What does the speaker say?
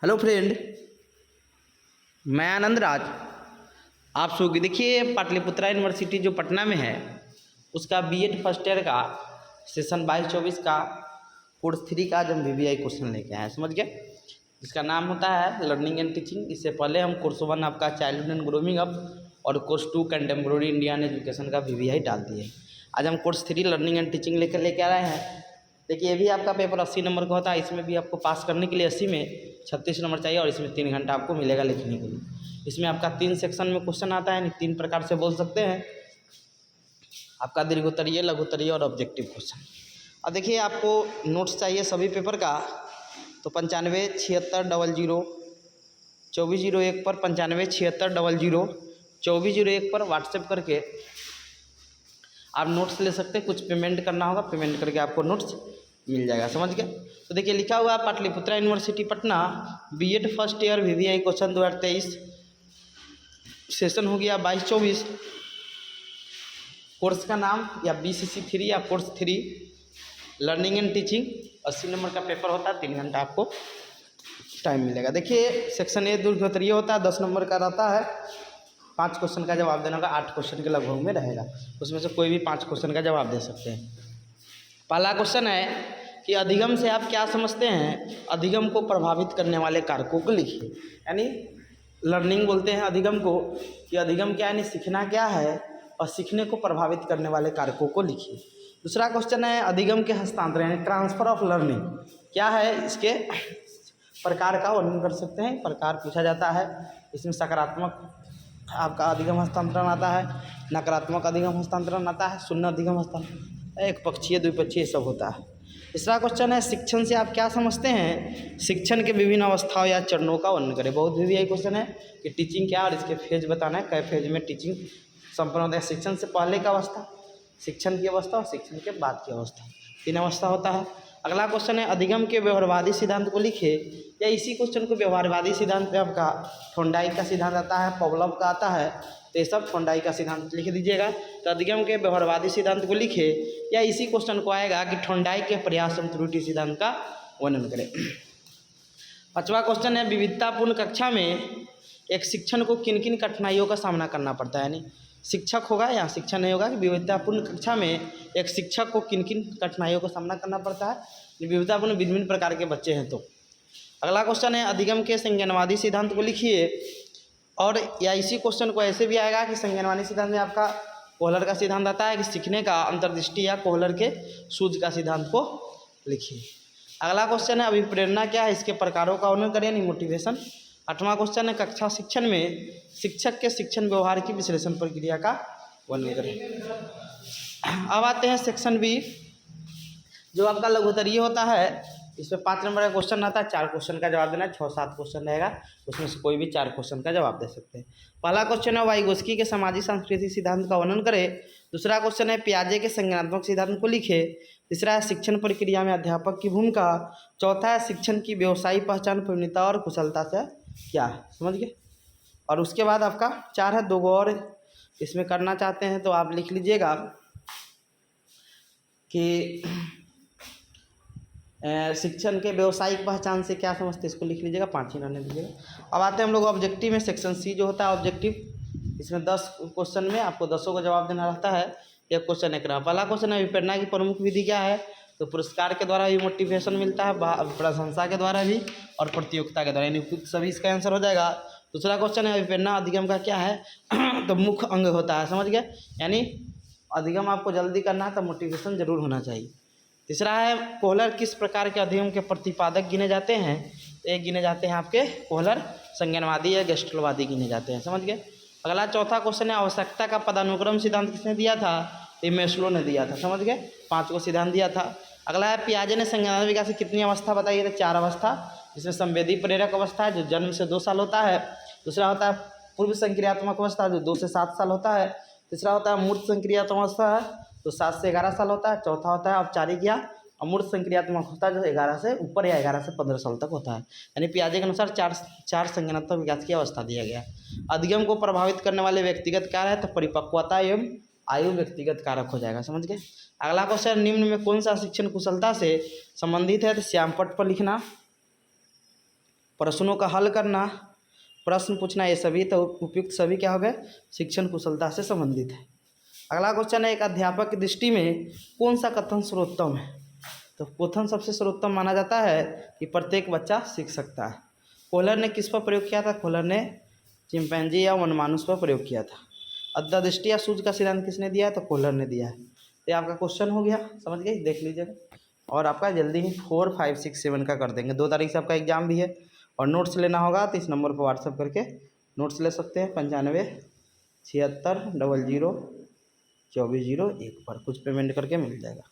Hello friend, मैं आनंद राज। आप सब देखिए, पाटलिपुत्रा यूनिवर्सिटी जो पटना में है उसका बीएड फर्स्ट ईयर का सेशन 22-24 का कोर्स 3 का आज हम वीवीआई क्वेश्चन लेके आए हैं। समझ गए? इसका नाम होता है लर्निंग एंड टीचिंग। इससे पहले हम कोर्स 1 आपका चाइल्डहुड एंड ग्रोमिंग अप और कोर्स 2 कंटेम्प्रोरी इंडियन एजुकेशन का वीवीआई डाल दिए। आज हम कोर्स 3 लर्निंग एंड टीचिंग लेके आ रहे हैं। देखिए, ये भी आपका पेपर 80 नंबर का होता है। इसमें भी आपको पास करने के लिए 80 में 36 नंबर चाहिए और इसमें 3 घंटा आपको मिलेगा लिखने के लिए। इसमें आपका 3 सेक्शन में क्वेश्चन आता है, 3 प्रकार से बोल सकते हैं आपका दीर्घोत्तरीय, लघुत्तरीय और ऑब्जेक्टिव क्वेश्चन। और देखिए, आपको नोट्स चाहिए सभी पेपर का, तो 95 76 00 2401 पर 95 76 00 2401 पर व्हाट्सएप करके आप नोट्स ले सकते हैं। कुछ पेमेंट करना होगा, पेमेंट करके आपको नोट्स मिल जाएगा। समझ गए? तो देखिए, लिखा हुआ है Patliputra university Patna BEd first year VVI question 2023 session हो गया 22-24। कोर्स का नाम या BCC 3 या course 3 learning and teaching. 80 number का पेपर होता है, 3 घंटा आपको टाइम मिलेगा। देखिए, सेक्शन ए दीर्घोत्तरीय होता है, 10 नंबर का रहता है। 5 क्वेश्चन का जवाब देना होगा, 8 क्वेश्चन के लगभग में रहेगा। उसमें से कोई भी 5 क्वेश्चन का जवाब दे सकते हैं। पहला क्वेश्चन है कि अधिगम से आप क्या समझते हैं? अधिगम को प्रभावित करने वाले कारकों को लिखिए। यानी लर्निंग बोलते हैं अधिगम को, कि अधिगम क्या यानी सीखना क्या है और सीखने को प्रभावित करने वाले कारकों को लिखिए। दूसरा क्वेश्चन है अधिगम के हस्तांतरण यानी ट्रांसफर ऑफ लर्निंग क्या है, इसके प्रकार का वर्णन कर सकते हैं। प्रकार पूछा जाता है। इसमें सकारात्मक आपका अधिगम हस्तांतरण आता है, नकारात्मक अधिगम हस्तांतरण आता है, शून्य अधिगम हस्तांतरण, एक पक्षीय द्विपक्षीय सब होता है। तीसरा क्वेश्चन है शिक्षण से आप क्या समझते हैं? शिक्षण के विभिन्न अवस्थाओं या चरणों का वर्णन करें। बहुत वीवीआई क्वेश्चन है कि टीचिंग क्या और इसके फेज बताना है, कै फेज में टीचिंग संपन्न होता है। शिक्षण से पहले का अवस्था, शिक्षण की अवस्था और शिक्षण के बाद की अवस्था, 3 अवस्था होता है। अगला क्वेश्चन है अधिगम के व्यवहारवादी सिद्धांत को लिखे। या इसी क्वेश्चन को व्यवहारवादी सिद्धांत पे आपका थोंडाइक का सिद्धांत आता है, पॉवलोव का आता है, तो ये सब थोंडाइक का सिद्धांत लिख दीजिएगा। तो अधिगम के व्यवहारवादी सिद्धांत को लिखे। या इसी क्वेश्चन को आएगा कि थोंडाइक के प्रयास एवं त्रुटि सिद्धांत का वर्णन करें। 5वां क्वेश्चन है विविधतापूर्ण कक्षा में एक शिक्षण को किन किन कठिनाइयों का सामना करना पड़ता है। यानी शिक्षक होगा या शिक्षण नहीं होगा कि विविधतापूर्ण कक्षा में एक शिक्षक को किन किन कठिनाइयों का सामना करना पड़ता है। विविधतापूर्ण विभिन्न प्रकार के बच्चे हैं तो। अगला क्वेश्चन है अधिगम के संज्ञानवादी सिद्धांत को लिखिए। और या इसी क्वेश्चन को ऐसे भी आएगा कि संज्ञानवादी सिद्धांत में आपका कोहलर का सिद्धांत आता है कि सीखने का अंतर्दृष्टि या कोहलर के सूझ का सिद्धांत को लिखिए। अगला क्वेश्चन है अभिप्रेरणा क्या है, इसके प्रकारों का वर्णन करें, यानी मोटिवेशन। 8वां क्वेश्चन है कक्षा शिक्षण में शिक्षक के शिक्षण व्यवहार की विश्लेषण प्रक्रिया का वर्णन करें। अब आते हैं सेक्शन बी, जो आपका लघुत्तरीय होता है। इसमें 5 नंबर का क्वेश्चन आता है, 4 क्वेश्चन का जवाब देना है, 6-7 क्वेश्चन रहेगा, उसमें से कोई भी 4 क्वेश्चन का जवाब दे सकते हैं। पहला क्वेश्चन है वाइगोस्की के सामाजिक सांस्कृतिक सिद्धांत का वर्णन करें। दूसरा क्वेश्चन है पियाजे के संज्ञानात्मक सिद्धांत को लिखे। तीसरा है शिक्षण प्रक्रिया में अध्यापक की भूमिका। चौथा है शिक्षण की व्यवसायिक पहचान पूर्णता और कुशलता से क्या है। समझ गए? और उसके बाद आपका 4 है, 2 और इसमें करना चाहते हैं तो आप लिख लीजिएगा कि शिक्षण के व्यवसायिक पहचान से क्या समझते हैं, इसको लिख लीजिएगा, 5 ही रहने दीजिएगा। अब आते हैं हम लोग ऑब्जेक्टिव में। सेक्शन सी जो होता है ऑब्जेक्टिव, इसमें 10 क्वेश्चन में आपको 10 का जवाब देना रहता है। एक क्वेश्चन एक रहा। पहला क्वेश्चन है विप्रेरणा की प्रमुख विधि क्या है, तो पुरस्कार के द्वारा भी मोटिवेशन मिलता है, प्रशंसा के द्वारा भी और प्रतियोगिता के द्वारा, यानी सभी इसका आंसर हो जाएगा। दूसरा क्वेश्चन है विप्रेरणा अधिगम का क्या है तो मुख्य अंग होता है। समझ गए? यानी अधिगम आपको जल्दी करना है तो मोटिवेशन जरूर होना चाहिए। तीसरा है कोहलर किस प्रकार के अधिगम के प्रतिपादक गिने जाते हैं, तो एक गिने जाते हैं आपके कोहलर संज्ञानवादी या गेस्टलवादी गिने जाते हैं। समझ गए? अगला चौथा क्वेश्चन है आवश्यकता का पदानुक्रम सिद्धांत किसने दिया था, तो मेस्लो ने दिया था। समझ गए? 5 को सिद्धांत दिया था। अगला है पियाजे ने संज्ञानात्मक विकास की कितनी अवस्था बताई, तो 4 अवस्था। जिसमें संवेदी प्रेरक अवस्था है जो जन्म से 2 साल होता है। दूसरा होता है पूर्व संक्रियात्मक अवस्था जो 2 से 7 साल होता है। तीसरा होता है मूर्त संक्रियात्मक अवस्था है तो 7 से 11 साल होता है। चौथा होता है औपचारिक या अमूर्त संक्रियात्मक होता है जो 11 से ऊपर या 11 से 15 साल तक होता है। यानी पियाजे के अनुसार 4 संज्ञानात्मक विकास की अवस्था दिया गया। अधिगम को प्रभावित करने वाले व्यक्तिगत कार्य है तो परिपक्वता एवं आयु व्यक्तिगत कारक हो जाएगा। समझ गए? अगला क्वेश्चन निम्न में कौन सा शिक्षण कुशलता से संबंधित है, तो श्यामपट्ट पर लिखना। प्रश्नों का हल करना, प्रश्न पूछना, ये सभी तो उपयुक्त सभी क्या हो गए, शिक्षण कुशलता से संबंधित है। अगला क्वेश्चन है, एक अध्यापक की दृष्टि में कौन सा कथन सर्वोत्तम है? तो कथन सबसे सर्वोत्तम माना जाता है कि प्रत्येक बच्चा सीख सकता है। कोहलर ने किस पर प्रयोग किया था? कोहलर ने चिंपैंजी या वनमानुष पर प्रयोग किया था। अध्यादृष्टि या सूझ का सिद्धांत किसने दिया है? तो कोहलर ने दिया है। ये आपका क्वेश्चन हो गया, समझ गए, देख लीजिएगा। और आपका जल्दी ही 4, 5, 6, 7 का कर देंगे। 2 तारीख से आपका एग्जाम भी है और नोट्स लेना होगा तो इस नंबर पर व्हाट्सअप करके नोट्स ले सकते हैं 95 76 00 24 01 पर, कुछ पेमेंट करके मिल जाएगा।